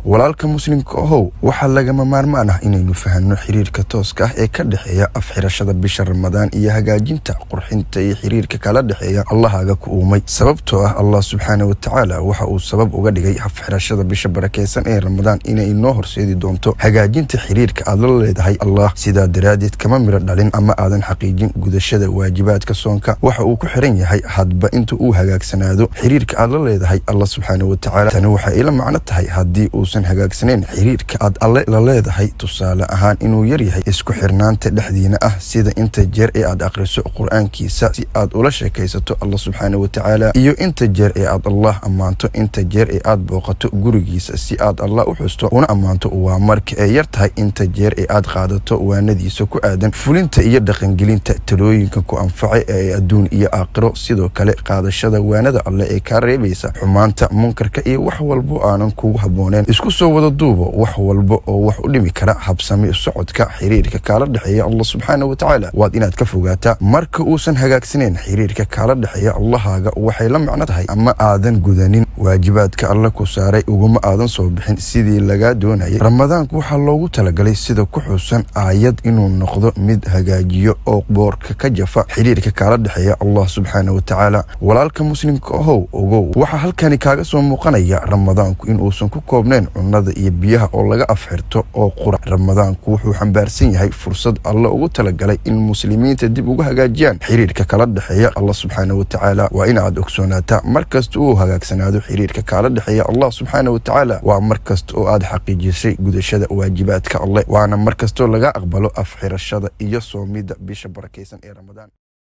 walaalka muslimka ahow waxa lagama maarmaan ah inaynu fahanno xiriirka tooska ah ee ka dhaxeeya afxirashada bisha Ramadaan iyo hagaajinta qurxinta iyo xiriirka kala dhaxeeya Allahaaga ku uumay sababtoo ah Allah subhanahu wa ta'ala waxa uu sabab uga dhigay afxirashada bisha barakeysan ee Ramadaan inay inoo horseedi doonto hagaajinta xiriirka aad la leedahay Allah sida daraadeed kama miro dhalin ama aadan xaqiijin gudashada waajibaadka soonka waxa uu ku xiran yahay hadba inta uu hagaagsanaado xiriirka aad la leedahay Allah subhanahu wa ta'ala tan waxa ila macno tahay hadii uusan hagaagsaneyn xiriirka aad alle la leedahay tusaale ahaan inuu yar yahay isku xirnaanta dhexdiina ah sida inta jeer ee aad aqriso quraankiisa si aad ula sheekaysato Allah subhanahu wa ta'ala iyo inta jeer ee aad Allah amaanto inta jeer ee aad booqato gurigiisa si aad Allah u xusto una amaanto waa marka ay yar tahay inta jeer ee aad qaadato waanadiisa ku aadan fulinta iyo dhaqangelinta talooyinka ku anfacay ee adduun iyo aakhiro sidoo kale qaadashada waanada alle ee ka reebaysa xumaanta munkarka iyo wax walba aanan kugu habooneen isku soo wada duubo wax walba oo wax u dhimi kara habsami socodka xiriirka kala dhaxeeya Allah subhanahu wa ta'ala waad inaad ka fogaataa marka uusan hagaagsaneyn xiriirka kala dhaxeeya Allahaaga waxay la macno tahay ama aadan gudanin waajibaadka Allah ku saaray uguma aadan soo bixin sidii laga doonayay Ramadaanku waxa loogu talagalay sida ku xusan aayad inuu noqdo mid hagaajiyo oo boorka ka jafa xiriirka kala dhaxeeya Allah subhanahu wa ta'ala walaalka muslimka ahow ogow waxa halkani kaaga soo muuqanaya Ramadaanku in uusan ku koobneen cunada iyo biyaha oo laga afxirto oo qura Ramadaanku wuxuu xambaarsan yahay fursad Allah ugu talagalay in muslimiinta dib uga hagaajiyaan xiriirka kala dhaxeeya Allah subhanahu wa ta'ala waa in aad ogsoonaataa markasta uu hagaagsanaado xiriirka kala dhaxeeya Allah subhanahu wa ta'ala waa markasta oo aad xaqiijisay gudashada waajibaadka Allah waana markasta laga aqbalo afxirashada iyo soomida bisha barakeysan ee Ramadaan